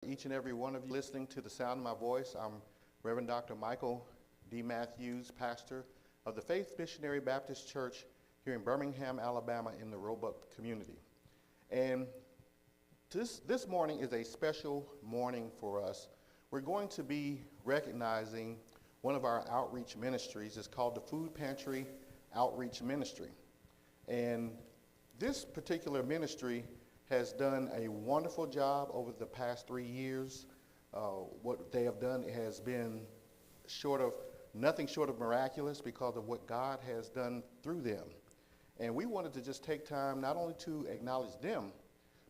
Each and every one of you listening to the sound of my voice. I'm Reverend Dr. Michael D. Matthews, pastor of the Faith Missionary Baptist Church here in Birmingham, Alabama, in the Roebuck community. And this morning is a special morning for us. We're going to be recognizing one of our outreach ministries. It's called the Food Pantry Outreach Ministry. And this particular ministry has done a wonderful job over the past 3 years. What they have done has been nothing short of miraculous because of what God has done through them. And we wanted to just take time not only to acknowledge them,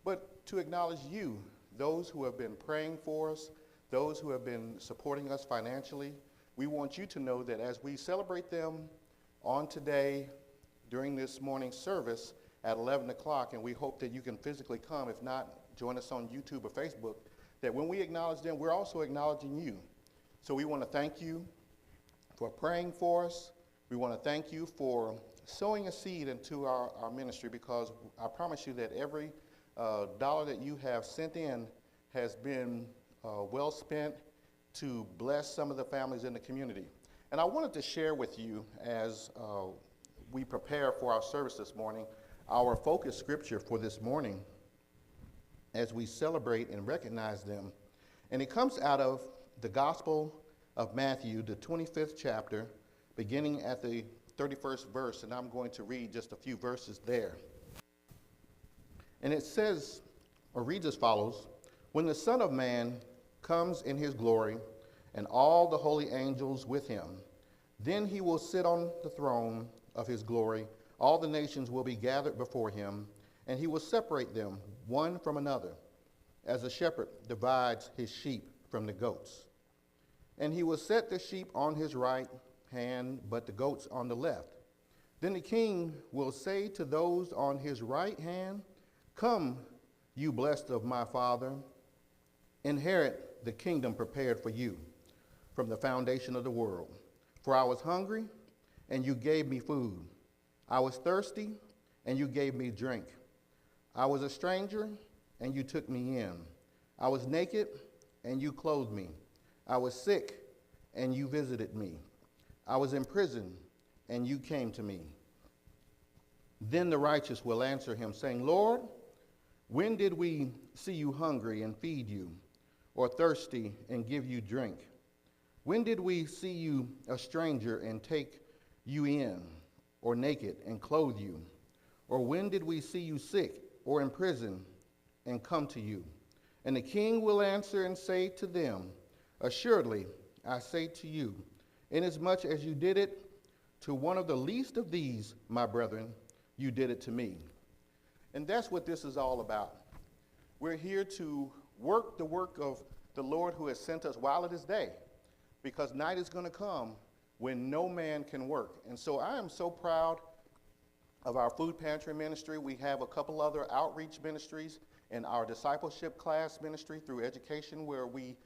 but to acknowledge you, those who have been praying for us, those who have been supporting us financially. We want you to know that as we celebrate them on today during this morning's service, at 11 o'clock, and we hope that you can physically come. If not, join us on YouTube or Facebook, that when we acknowledge them, we're also acknowledging you. So we want to thank you for praying for us. We want to thank you for sowing a seed into our ministry, because I promise you that every dollar that you have sent in has been well spent to bless some of the families in the community. And I wanted to share with you, as we prepare for our service this morning, our focus scripture for this morning as we celebrate and recognize them. And it comes out of the Gospel of Matthew, the 25th chapter, beginning at the 31st verse, and I'm going to read just a few verses there. And it says, or reads as follows: "When the Son of Man comes in his glory, and all the holy angels with him, then he will sit on the throne of his glory. All the nations will be gathered before him, and he will separate them one from another, as a shepherd divides his sheep from the goats. And he will set the sheep on his right hand, but the goats on the left. Then the king will say to those on his right hand, 'Come, you blessed of my Father, inherit the kingdom prepared for you from the foundation of the world. For I was hungry, and you gave me food. I was thirsty, and you gave me drink. I was a stranger, and you took me in. I was naked, and you clothed me. I was sick, and you visited me. I was in prison, and you came to me.' Then the righteous will answer him, saying, 'Lord, when did we see you hungry and feed you, or thirsty and give you drink? When did we see you a stranger and take you in, or naked and clothe you? Or when did we see you sick or in prison and come to you?' And the king will answer and say to them, 'Assuredly, I say to you, inasmuch as you did it to one of the least of these, my brethren, you did it to me.'" And that's what this is all about. We're here to work the work of the Lord who has sent us while it is day, because night is going to come when no man can work. And so I am so proud of our food pantry ministry. We have a couple other outreach ministries in our discipleship class ministry through education, where we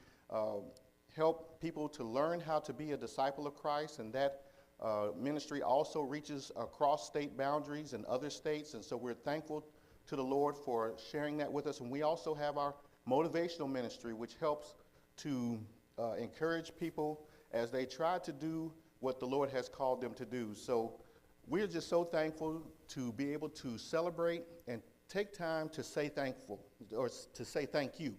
help people to learn how to be a disciple of Christ. And that ministry also reaches across state boundaries and other states. And so we're thankful to the Lord for sharing that with us. And we also have our motivational ministry, which helps to encourage people as they try to do what the Lord has called them to do. So we're just so thankful to be able to celebrate and take time to say thankful, or to say thank you.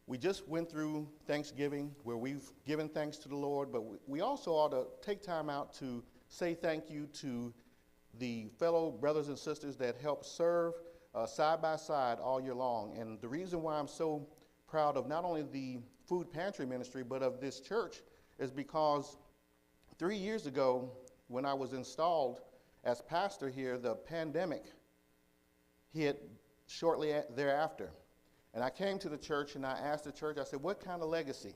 We just went through Thanksgiving, where we've given thanks to the Lord, but we also ought to take time out to say thank you to the fellow brothers and sisters that help serve side by side all year long. And the reason why I'm so proud of not only the food pantry ministry, but of this church, is because 3 years ago, when I was installed as pastor here, the pandemic hit shortly thereafter. And I came to the church and I asked the church, I said, what kind of legacy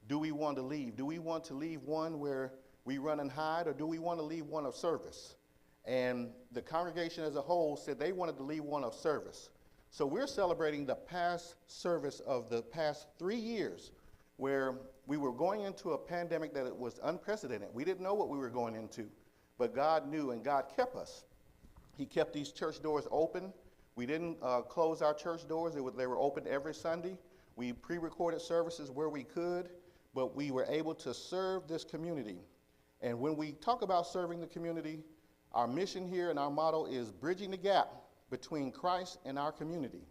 do we want to leave? Do we want to leave one where we run and hide, or do we want to leave one of service? And the congregation as a whole said they wanted to leave one of service. So we're celebrating the past service of the past 3 years, where we were going into a pandemic that it was unprecedented. We didn't know what we were going into, but God knew, and God kept us. He kept these church doors open. We didn't close our church doors. They were open every Sunday. We pre-recorded services where we could, but we were able to serve this community. And when we talk about serving the community, our mission here and our motto is bridging the gap between Christ and our community.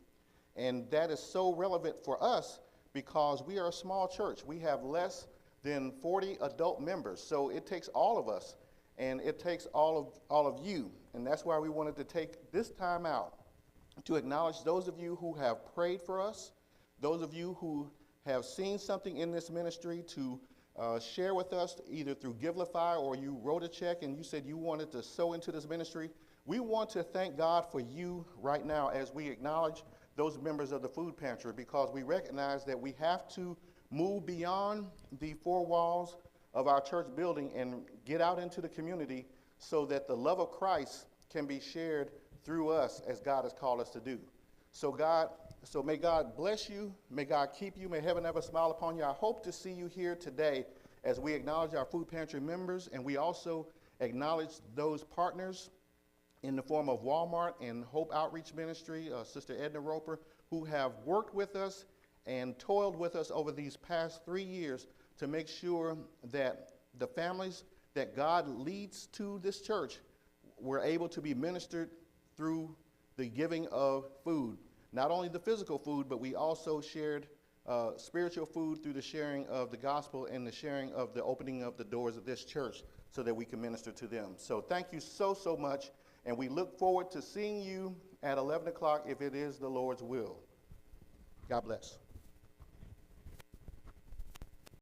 And that is so relevant for us because we are a small church. We have less than 40 adult members. So it takes all of us, and it takes all of you. And that's why we wanted to take this time out to acknowledge those of you who have prayed for us, those of you who have seen something in this ministry to share with us either through Givelify or you wrote a check and you said you wanted to sow into this ministry. We want to thank God for you right now as we acknowledge those members of the food pantry, because we recognize that we have to move beyond the four walls of our church building and get out into the community so that the love of Christ can be shared through us as God has called us to do. So may God bless you, may God keep you, may heaven ever smile upon you. I hope to see you here today as we acknowledge our food pantry members, and we also acknowledge those partners in the form of Walmart and Hope Outreach Ministry, Sister Edna Roper, who have worked with us and toiled with us over these past 3 years to make sure that the families that God leads to this church were able to be ministered through the giving of food. Not only the physical food, but we also shared spiritual food through the sharing of the gospel and the sharing of the opening of the doors of this church so that we can minister to them. So thank you so much. And we look forward to seeing you at 11 o'clock if it is the Lord's will. God bless.